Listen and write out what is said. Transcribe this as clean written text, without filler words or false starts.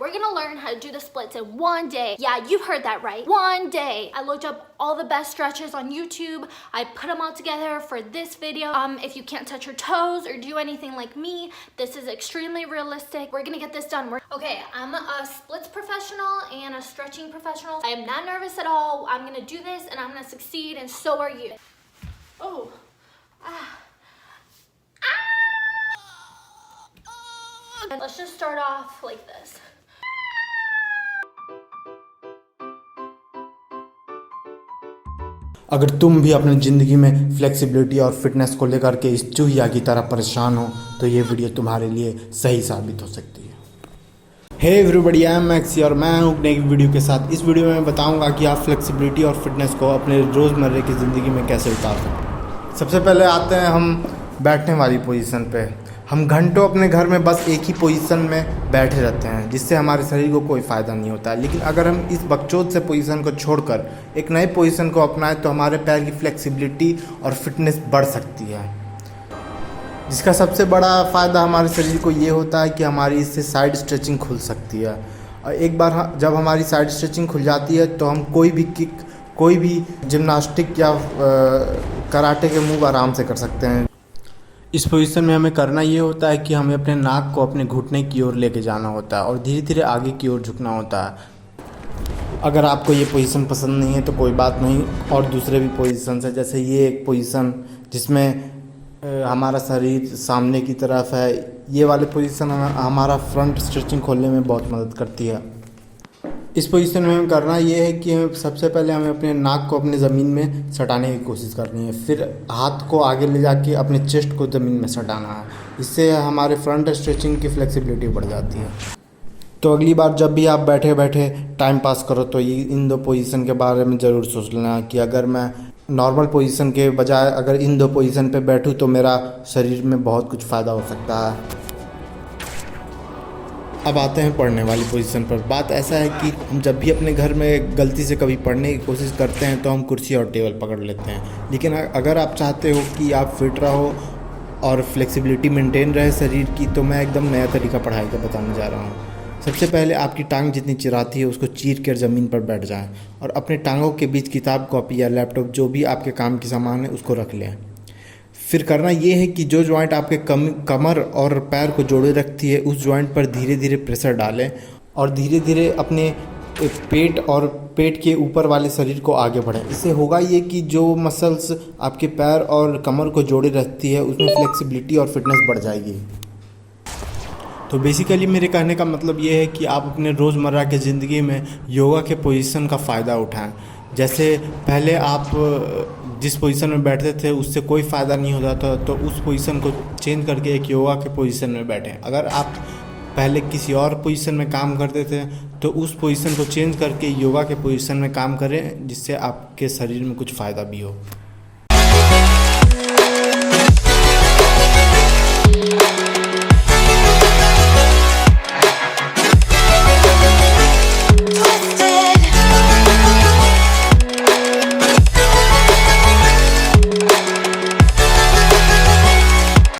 We're gonna learn how to do the splits in one day. Yeah, you've heard that right. One day. I looked up all the best stretches on YouTube. I put them all together for this video. If you can't touch your toes or do anything like me, this is extremely realistic. We're gonna get this done. Okay, I'm a splits professional and a stretching professional. I am not nervous at all. I'm gonna do this and I'm gonna succeed, and so are you. Oh. And let's just start off like this. अगर तुम भी अपनी ज़िंदगी में flexibility और fitness को लेकर के इस चूहिया की तरह परेशान हो तो ये वीडियो तुम्हारे लिए सही साबित हो सकती है। Hey everybody, I am Maxi और मैं हूँ नई वीडियो के साथ। इस वीडियो में मैं बताऊंगा कि आप फ्लेक्सिबिलिटी और फिटनेस को अपने रोज़मर्रा की ज़िंदगी में कैसे उतार सकते हैं। सबसे पहले आते हैं हम बैठने वाली पोजीशन पे। हम घंटों अपने घर में बस एक ही पोजीशन में बैठे रहते हैं जिससे हमारे शरीर को कोई फ़ायदा नहीं होता है। लेकिन अगर हम इस बकचोद से पोजीशन को छोड़कर एक नई पोजीशन को अपनाएं तो हमारे पैर की फ्लेक्सिबिलिटी और फिटनेस बढ़ सकती है, जिसका सबसे बड़ा फ़ायदा हमारे शरीर को ये होता है कि हमारी इससे साइड स्ट्रेचिंग खुल सकती है। और एक बार जब हमारी साइड स्ट्रेचिंग खुल जाती है तो हम कोई भी किक, कोई भी जिम्नास्टिक या कराटे के मूव आराम से कर सकते हैं। इस पोजीशन में हमें करना ये होता है कि हमें अपने नाक को अपने घुटने की ओर लेके जाना होता है और धीरे धीरे आगे की ओर झुकना होता है। अगर आपको ये पोजीशन पसंद नहीं है तो कोई बात नहीं, और दूसरे भी पोजीशन है, जैसे ये एक पोजीशन जिसमें हमारा शरीर सामने की तरफ है। ये वाले पोजीशन हमारा फ्रंट स्ट्रेचिंग खोलने में बहुत मदद करती है। इस पोजीशन में हमें करना ये है कि सबसे पहले हमें अपने नाक को अपने ज़मीन में सटाने की कोशिश करनी है, फिर हाथ को आगे ले जाके अपने चेस्ट को ज़मीन में सटाना है। इससे हमारे फ्रंट स्ट्रेचिंग की फ्लेक्सिबिलिटी बढ़ जाती है। तो अगली बार जब भी आप बैठे बैठे टाइम पास करो तो ये इन दो पोजीशन के बारे में ज़रूर सोच लेना कि अगर मैं नॉर्मल पोजीशन के बजाय अगर इन दो पोजीशन पे बैठूं तो मेरा शरीर में बहुत कुछ फ़ायदा हो सकता है। अब आते हैं पढ़ने वाली पोजीशन पर। बात ऐसा है कि हम जब भी अपने घर में गलती से कभी पढ़ने की कोशिश करते हैं तो हम कुर्सी और टेबल पकड़ लेते हैं। लेकिन अगर आप चाहते हो कि आप फिट रहो और फ्लेक्सिबिलिटी मेंटेन रहे शरीर की, तो मैं एकदम नया तरीका पढ़ाई का बताने जा रहा हूँ। सबसे पहले आपकी टांग जितनी चिराती है उसको चीर कर ज़मीन पर बैठ जाएं और अपने टांगों के बीच किताब, कॉपी या लैपटॉप जो भी आपके काम की सामान है उसको रख लें। फिर करना ये है कि जो जॉइंट आपके कमर और पैर को जोड़े रखती है उस जॉइंट पर धीरे धीरे प्रेशर डालें और धीरे धीरे अपने पेट और पेट के ऊपर वाले शरीर को आगे बढ़ें। इससे होगा ये कि जो मसल्स आपके पैर और कमर को जोड़े रखती है उसमें फ्लेक्सिबिलिटी और फिटनेस बढ़ जाएगी। तो बेसिकली मेरे कहने का मतलब ये है कि आप अपने रोज़मर्रा की ज़िंदगी में योगा के पोजीशन का फ़ायदा उठाएं। जैसे पहले आप जिस पोजीशन में बैठते थे उससे कोई फ़ायदा नहीं होता था, तो उस पोजीशन को चेंज करके एक योगा के पोजीशन में बैठें। अगर आप पहले किसी और पोजीशन में काम करते थे तो उस पोजीशन को चेंज करके योगा के पोजीशन में काम करें, जिससे आपके शरीर में कुछ फ़ायदा भी हो।